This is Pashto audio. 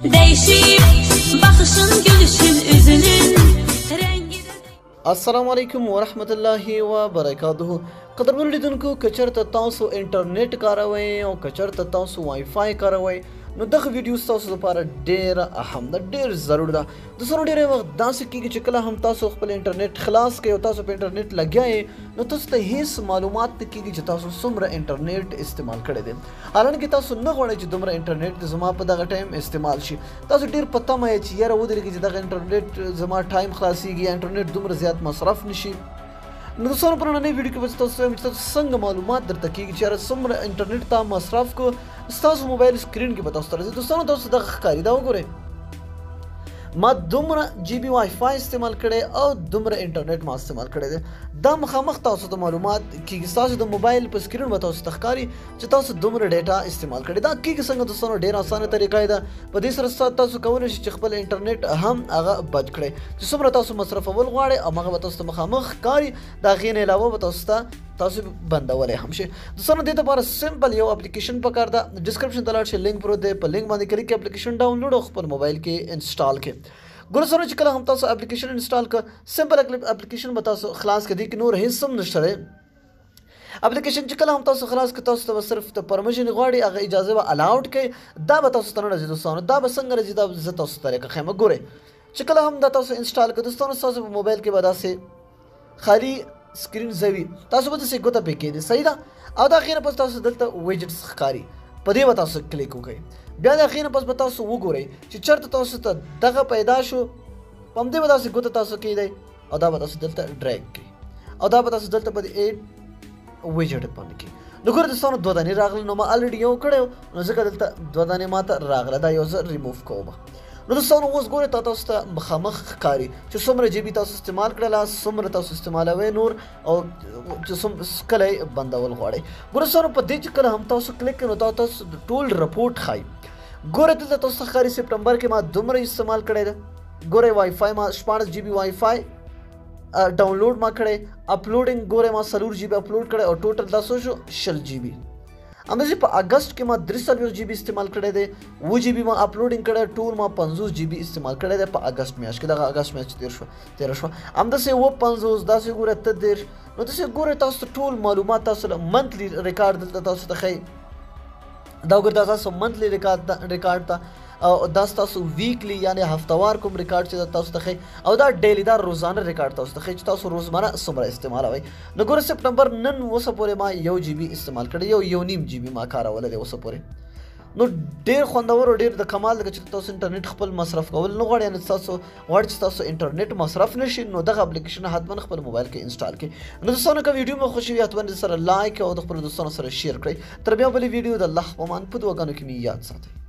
Değişip bakışın gülüşün üzünün rengi. السلام علیکم ورحمۃ اللہ وبرکاتہ قدرمن لیدونکو کچرته تاسو انټرنیټ کاروئ او کچرته تاسو وای فای کاروئ نو دغه ویډیو تاسو لپاره ډېر اهم ده ډېر ضرور ده دوستانو ډېری وخت داسې کېږي چې کله هم تاسو خپل انټرنیټ خلاص کړئ او تاسو په انټرنیټ لګیا یې نو تاسو ته هیڅ معلومات نه کېږي چې تاسو څومره انټرنیټ استعمال کړی دی حالانکه تاسو نه غواړئ چې دومره انټرنیټ زما په دغه ټایم استعمال شي تاسو ډېر په تمه یې چې یاره ودرېږي چې دغه انټرنیټ زما ټایم خلاصېږي یا انټرنیټ دومره زیات مصرف نشي نو دوستانو په نننۍ ویډیو کې به تاسو وایم چې تاسو څنګه معلومات درته کېږي چې یاره څومره انټرنیټ تا مصرف کو ستاسو موبایل سکرین کې به تاسو ته راځي دوستانو تاسو دغه ښکاري دا وګورئ ما دومره جی بي وای فای استعمال کړی او دومره انټرنیټ ما استعمال کړی دی دا مخامخ تاسو ته معلومات کېږي ستاسو د موبایل په سکرین به تاسو ته ښکاري چې تاسو دومره ډیټا استعمال کړی دا کېږي څنګه دوستانو ډېره اسانه طریقه ده په دې سره تاسو کولی شئ چې خپل انټرنیټ هم هغه بچ کړئ چې څومره تاسو مصرفول غواړئ هماغه به تاسو ته مخامخ ښکاري د هغې نه علاوه به تاسو بندولی هم شي دوستانو دې دپاره سمپل یو اپلیکیشن پکار ده ډسکرپشن ته لاړ شئ لینک پروت دی په لینک باندې کلیک کړئ اپلیکیشن ډاونلوډ او خپل موبایل کې انسټال کړئ ګوره سره چې کله هم تاسو اپلیکیشن انسټال کړه سمپل اپلیکیشن به تاسو خلاص کړئ کې نور هیڅ هم نشته دی اپلیکیشن چې کله هم تاسو خلاص کړئ تاسو ته صرف ته پرمیشن غواړي هغه اجازه به الاؤډ کړئ دا به تاسو ته نه راځي دوستانو دا به څنګه راځي دا زه تاسو ته طریقه ښیم ګورئ چې کله هم دا تاسو انسټال کړئ دوستانو ستاسو په موبایل کې به داسې خالي سکرین زوي تاسو به داسې ګوته پرې کېږدئ صحیح ده او د هغې نه پس تاسو دلته ویجټس ښکاري په دې به تاسو کلیک وکړئ بیا د هغې نه پس به تاسو وګورئ چې چېرته تاسو ته دغه پیدا شو په همدې به داسې ګوته تاسو کېږدئ او دا به تاسو دلته ډریګ کړئ او دا به تاسو دلته په دې ایډ ویجټ باندې کړئ نو ګوره دوستانو دوه دانې راغله نو ما الریډي یو کړی و نو ځکه دلته دوه دانې ما ته راغله دا یو زه ریموف کوم نو دوستانو اوس ګورئ تاسو ته مخامخ ښکاري چې څومره جی بي تاسو استعمال کړله څومره تاسو استعمالوئ نور او چې کله یې بندول غواړئ ګوره دوستانو په دې چې کله هم تاسو کلیک کړئ نو تاسو ټول رپورټ ښایي ګوره دلته تاسو ته ښکاري سپټمبر کې ما دومره استعمال کړی ده ګوره وای فای ما 14 جی بي وای فای ډاونلوډ ما کړی اپلوډینګ ګوره ما 4 جی بي اپلوډ کړی او ټوټل دا څو شو 6 جی بي همداسې په اګست کې ما 43 جی بي استعمال کړی دی 7 جی بي ما اپلوډینګ کړی ټول ما 50 جی بي استعمال کړی دی په اګست میاشت کې دغه اګست میاشت تېره شوه همداسې 50 داسې ګوره 30 نو داسې ګوره تاسو ته ټول معلومات تاسو له منتلي ریکارډ دلته تاسو ته ښایي دا ګوره دا تاسو منتلي ریکارډ ته او دا ستاسو ویکلی یعنی هفتوار کوم ریکارډ چې تاسو ته ښایي او دا ډیلی دا روزانه ریکارډ تاسو ته ښایي چې تاسو روزمره څومره استعمالوئ نو ګوره سپټمبر نن اوسه پورې ما 1 جی بي استعمال کړی 1.5 جی بي ما کارولی دی اوسه پورې نو ډېر خوندور او ډېر د کمال دی چې تاسو انټرنیټ خپل مصرف کول نه غواړئ یعنې تاسو غواړئ چې تاسو انټرنیټ مصرف نه شي نو دغه اپلیکیشن حتما خپل موبایل کې انسټال کړئ نو دوستانو که ویډیو مو خوښ وي حتما دې سره لایک او د خپلو دوستانو سره شیر کړئ تر بیا بلې ویډیو د الله په امان په دعاګانو کې مې یاد ساتئ